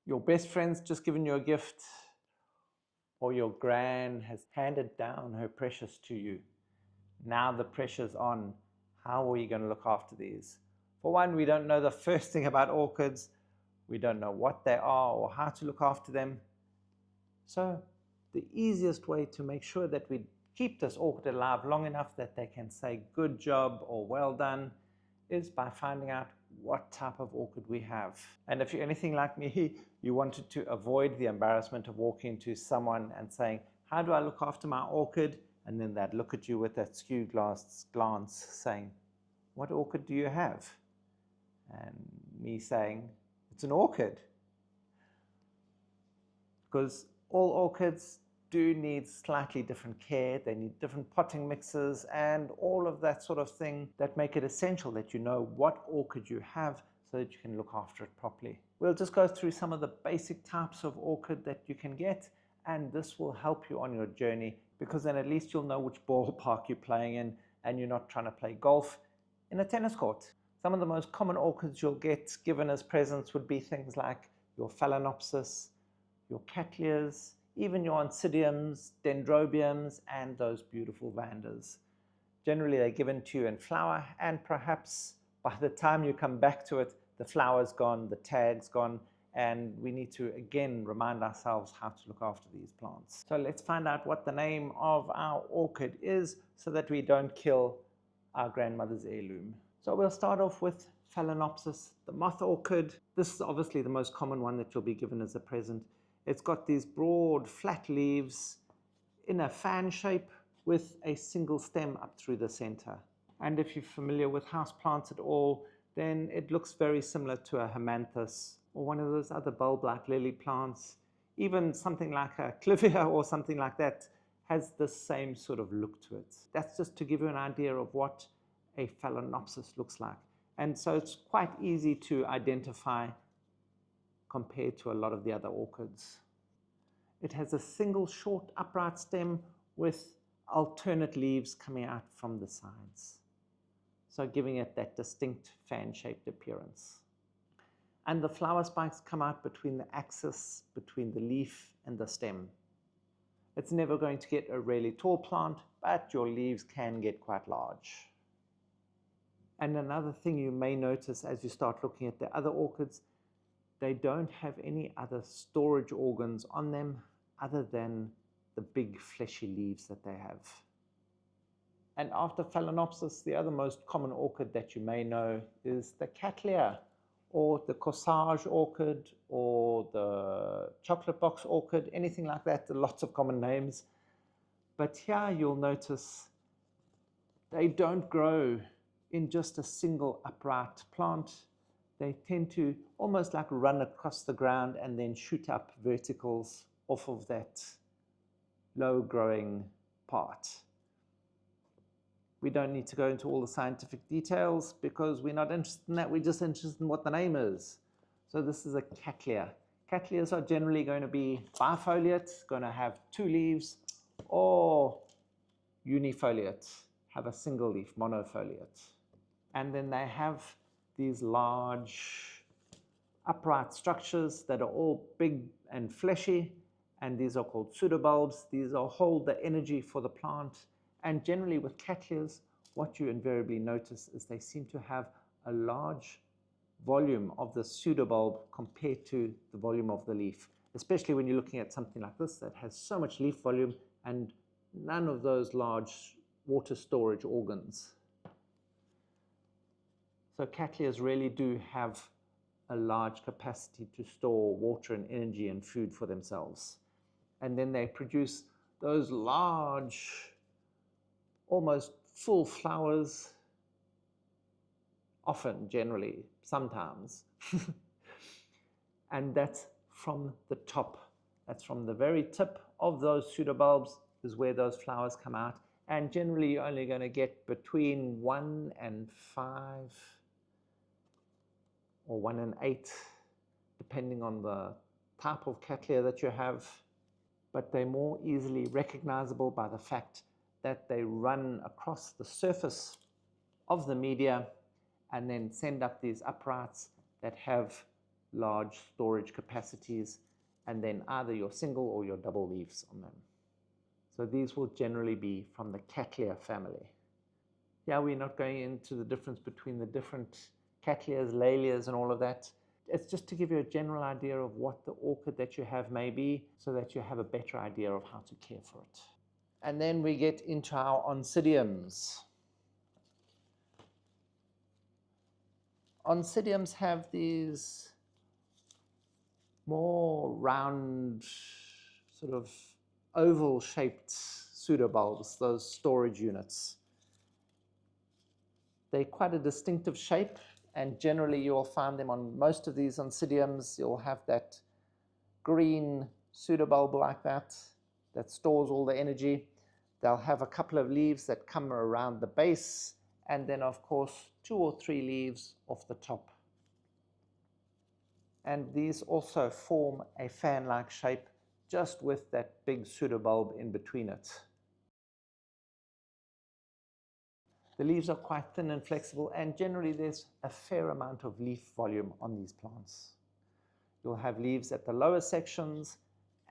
Your best friend's just given you a gift, or your gran has handed down her precious to you. Now the pressure's on. How are you going to look after these? For one, we don't know the first thing about orchids. We don't know what they are or how to look after them. So the easiest way to make sure that we keep this orchid alive long enough that they can say good job or well done is by finding out what type of orchid we have. And if you're anything like me, you wanted to avoid the embarrassment of walking to someone and saying, how do I look after my orchid? And then they'd look at you with that skew glance saying, what orchid do you have? And me saying, it's an orchid. Because all orchids do need slightly different care. They need different potting mixes and all of that sort of thing that make it essential that you know what orchid you have so that you can look after it properly. We'll just go through some of the basic types of orchid that you can get, and this will help you on your journey, because then at least you'll know which ballpark you're playing in and you're not trying to play golf in a tennis court. Some of the most common orchids you'll get given as presents would be things like your Phalaenopsis, your Cattleyas, even your Oncidiums, Dendrobiums, and those beautiful Vandas. Generally, they're given to you in flower, and perhaps by the time you come back to it, the flower's gone, the tag's gone, and we need to again remind ourselves how to look after these plants. So let's find out what the name of our orchid is so that we don't kill our grandmother's heirloom. So we'll start off with Phalaenopsis, the moth orchid. This is obviously the most common one that you'll be given as a present. It's got these broad, flat leaves in a fan shape with a single stem up through the center. And if you're familiar with houseplants at all, then it looks very similar to a Hamanthus or one of those other bulb-like lily plants. Even something like a Clivia or something like that has the same sort of look to it. That's just to give you an idea of what a Phalaenopsis looks like. And so it's quite easy to identify compared to a lot of the other orchids. It has a single short upright stem with alternate leaves coming out from the sides, so giving it that distinct fan-shaped appearance. And the flower spikes come out between the axis, between the leaf and the stem. It's never going to get a really tall plant, but your leaves can get quite large. And another thing you may notice as you start looking at the other orchids, they don't have any other storage organs on them other than the big fleshy leaves that they have. And after Phalaenopsis, the other most common orchid that you may know is the Cattleya, or the corsage orchid, or the chocolate box orchid, anything like that. There are lots of common names. But here you'll notice they don't grow in just a single upright plant. They tend to almost like run across the ground and then shoot up verticals off of that low growing part. We don't need to go into all the scientific details because we're not interested in that. We're just interested in what the name is. So this is a Cattleya. Cattleyas are generally going to be bifoliate, going to have 2 leaves, or unifoliate, have a single leaf, monofoliate. And then they have these large upright structures that are all big and fleshy, and these are called pseudobulbs. These hold the energy for the plant. And generally with Cattleyas, what you invariably notice is they seem to have a large volume of the pseudobulb compared to the volume of the leaf, especially when you're looking at something like this that has so much leaf volume and none of those large water storage organs. So Cattleyas really do have a large capacity to store water and energy and food for themselves. And then they produce those large, almost full flowers, often, generally, sometimes. And that's from the top. That's from the very tip of those pseudobulbs is where those flowers come out. And generally, you're only going to get between 1 and 5 or 1 and 8, depending on the type of Cattleya that you have. But they're more easily recognizable by the fact that they run across the surface of the media and then send up these uprights that have large storage capacities, and then either your single or your double leaves on them. So these will generally be from the Cattleya family. Yeah, we're not going into the difference between the different Cattleyas, Laelias, and all of that. It's just to give you a general idea of what the orchid that you have may be, so that you have a better idea of how to care for it. And then we get into our Oncidiums. Oncidiums have these more round, sort of oval-shaped pseudobulbs, those storage units. They're quite a distinctive shape, and generally you'll find them on most of these Oncidiums. You'll have that green pseudobulb like that stores all the energy. They'll have a couple of leaves that come around the base, and then of course 2 or 3 leaves off the top. And these also form a fan-like shape, just with that big pseudobulb in between it. The leaves are quite thin and flexible, and generally there's a fair amount of leaf volume on these plants. You'll have leaves at the lower sections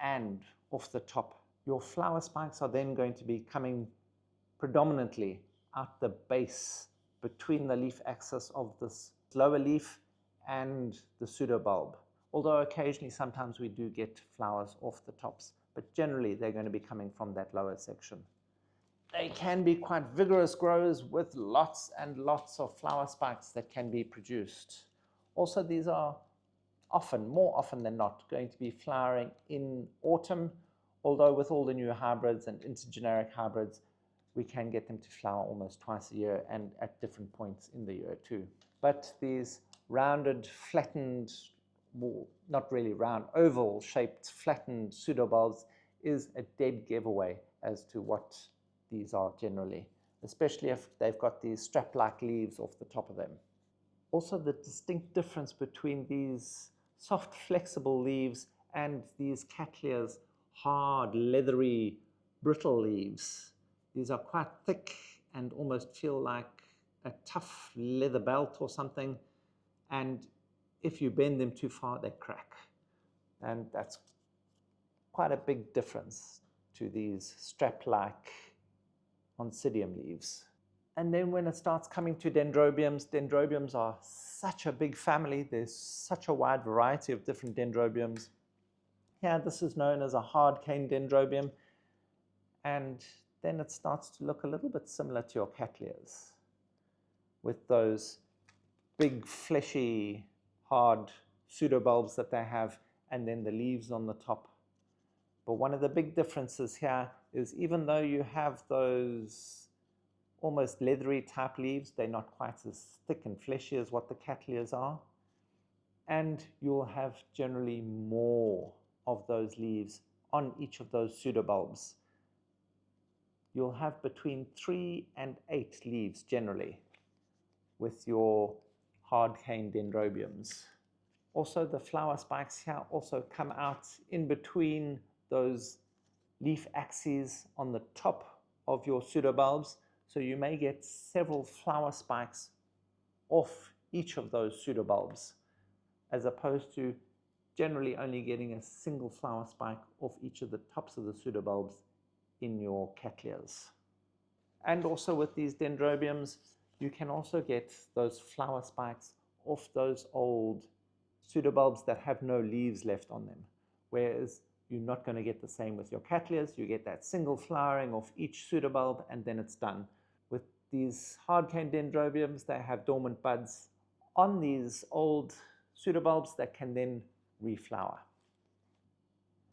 and off the top. Your flower spikes are then going to be coming predominantly out the base, between the leaf axis of this lower leaf and the pseudobulb. Although occasionally sometimes we do get flowers off the tops, but generally they're going to be coming from that lower section. They can be quite vigorous growers with lots and lots of flower spikes that can be produced. Also, these are more often than not, going to be flowering in autumn, although with all the new hybrids and intergeneric hybrids, we can get them to flower almost twice a year and at different points in the year too. But these rounded, flattened, well, not really round, oval-shaped, flattened pseudobulbs is a dead giveaway as to what these are generally, especially if they've got these strap-like leaves off the top of them. Also, the distinct difference between these soft, flexible leaves and these Cattleya's hard, leathery, brittle leaves. These are quite thick and almost feel like a tough leather belt or something, and if you bend them too far, they crack. And that's quite a big difference to these strap-like Oncidium leaves. And then when it starts coming to dendrobiums, dendrobiums are such a big family. There's such a wide variety of different dendrobiums. Yeah, this is known as a hard cane dendrobium. And then it starts to look a little bit similar to your Cattleyas, with those big, fleshy, hard pseudobulbs that they have, and then the leaves on the top. But one of the big differences here is, even though you have those almost leathery type leaves, they're not quite as thick and fleshy as what the Cattleyas are. And you'll have generally more of those leaves on each of those pseudobulbs. You'll have between 3 and 8 leaves generally with your hard cane dendrobiums. Also, the flower spikes here also come out in between those leaf axes on the top of your pseudobulbs. So you may get several flower spikes off each of those pseudobulbs, as opposed to generally only getting a single flower spike off each of the tops of the pseudobulbs in your Cattleyas. And also with these dendrobiums, you can also get those flower spikes off those old pseudobulbs that have no leaves left on them, whereas you're not going to get the same with your Cattleyas. You get that single flowering off each pseudobulb, and then it's done. With these hard cane dendrobiums, they have dormant buds on these old pseudobulbs that can then reflower.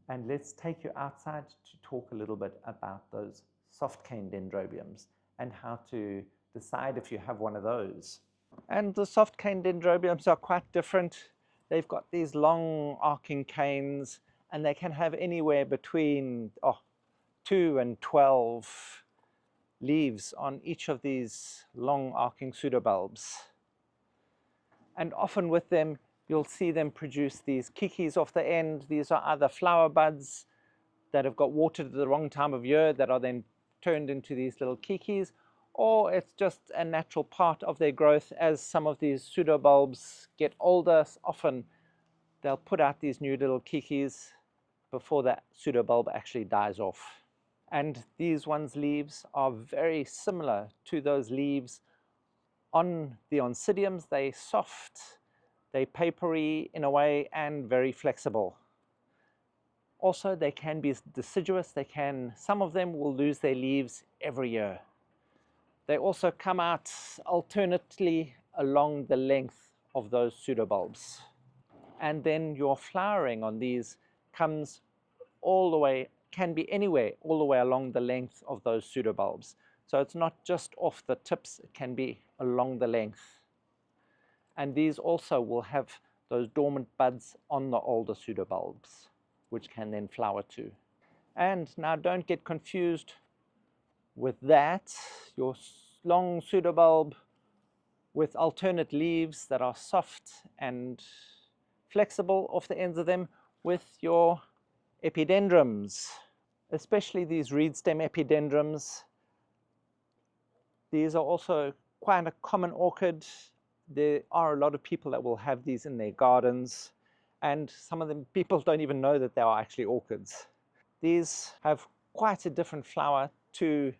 And let's take you outside to talk a little bit about those soft cane dendrobiums and how to decide if you have one of those. And the soft cane dendrobiums are quite different. They've got these long arcing canes, and they can have anywhere between 2 and 12 leaves on each of these long arcing pseudobulbs. And often with them, you'll see them produce these kikis off the end. These are either flower buds that have got watered at the wrong time of year that are then turned into these little kikis, or it's just a natural part of their growth. As some of these pseudobulbs get older, often they'll put out these new little kikis before that pseudobulb actually dies off. And these ones' leaves are very similar to those leaves on the Oncidiums. They're soft, they're papery in a way, and very flexible. Also, they can be deciduous. Some of them will lose their leaves every year. They also come out alternately along the length of those pseudobulbs. And then your flowering on these comes all the way, can be anywhere, all the way along the length of those pseudobulbs. So it's not just off the tips, it can be along the length. And these also will have those dormant buds on the older pseudobulbs, which can then flower too. And now don't get confused with that, your long pseudobulb with alternate leaves that are soft and flexible off the ends of them, with your epidendrums, especially these reed stem epidendrums. These are also quite a common orchid. There are a lot of people that will have these in their gardens, and some of them people don't even know that they are actually orchids. These have quite a different flower to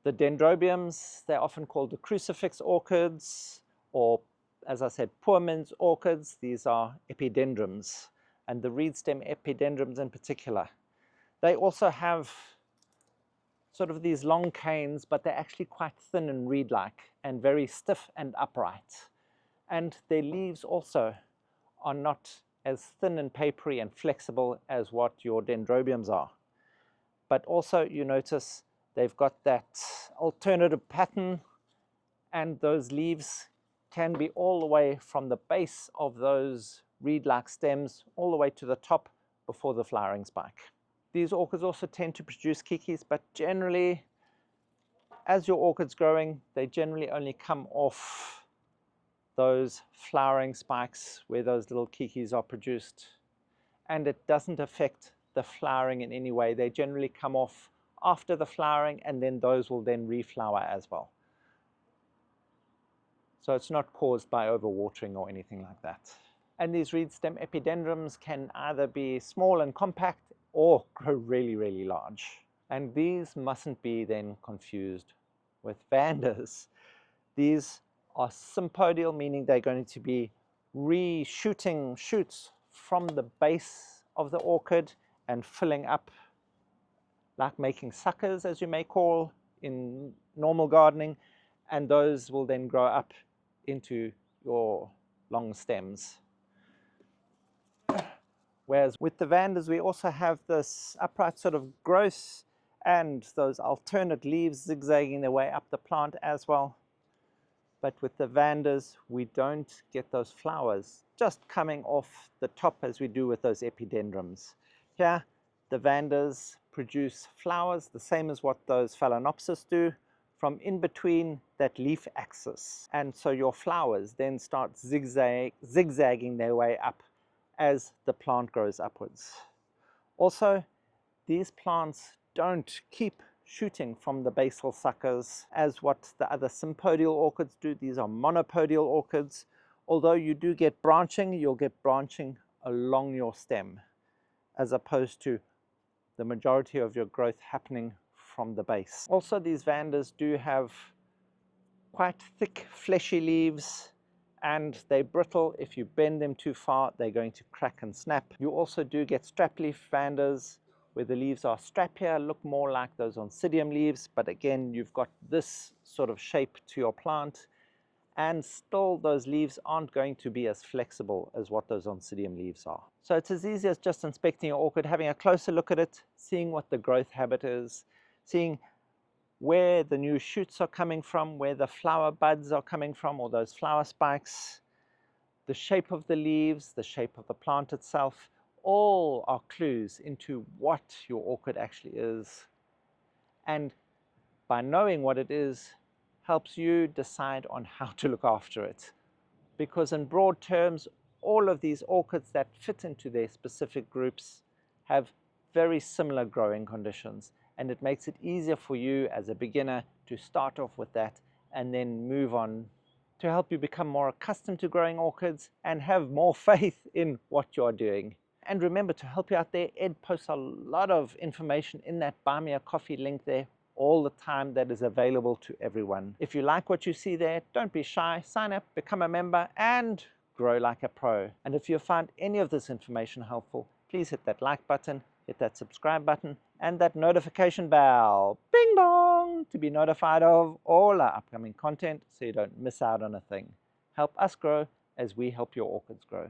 the dendrobiums. They're often called the crucifix orchids, or as I said, poor man's orchids. These are epidendrums, and the reed stem epidendrums in particular. They also have sort of these long canes, but they're actually quite thin and reed-like and very stiff and upright. And their leaves also are not as thin and papery and flexible as what your dendrobiums are. But also you notice they've got that alternative pattern, and those leaves can be all the way from the base of those reed-like stems all the way to the top before the flowering spike. These orchids also tend to produce kikis, but generally, as your orchid's growing, they generally only come off those flowering spikes where those little kikis are produced. And it doesn't affect the flowering in any way. They generally come off after the flowering, and then those will then reflower as well. So it's not caused by overwatering or anything like that. And these reed stem epidendrums can either be small and compact or grow really, really large. And these mustn't be then confused with vandas. These are sympodial, meaning they're going to be re-shooting shoots from the base of the orchid and filling up, like making suckers, as you may call in normal gardening, and those will then grow up into your long stems. Whereas with the vandas, we also have this upright sort of growth and those alternate leaves zigzagging their way up the plant as well. But with the vandas, we don't get those flowers just coming off the top as we do with those epidendrums. Here, the vandas produce flowers the same as what those Phalaenopsis do, from in between that leaf axis. And so your flowers then start zigzagging their way up as the plant grows upwards. Also, these plants don't keep shooting from the basal suckers as what the other sympodial orchids do. These are monopodial orchids. Although you do get branching, you'll get branching along your stem, as opposed to the majority of your growth happening from the base. Also, these vandas do have quite thick, fleshy leaves, and they're brittle. If you bend them too far, they're going to crack and snap. You also do get strap leaf vandas, where the leaves are strappier, look more like those Oncidium leaves, but again, you've got this sort of shape to your plant, and still those leaves aren't going to be as flexible as what those Oncidium leaves are. So it's as easy as just inspecting your orchid, having a closer look at it, seeing what the growth habit is, seeing where the new shoots are coming from, where the flower buds are coming from, or those flower spikes, the shape of the leaves, the shape of the plant itself, all are clues into what your orchid actually is. And by knowing what it is, helps you decide on how to look after it. Because in broad terms, all of these orchids that fit into their specific groups have very similar growing conditions, and it makes it easier for you as a beginner to start off with that and then move on to help you become more accustomed to growing orchids and have more faith in what you're doing. And remember, to help you out there, Ed posts a lot of information in that Buy Me a Coffee link there all the time that is available to everyone. If you like what you see there, don't be shy, sign up, become a member, and grow like a pro. And if you find any of this information helpful, please hit that like button, hit that subscribe button, and that notification bell, bing bong, to be notified of all our upcoming content so you don't miss out on a thing. Help us grow as we help your orchids grow.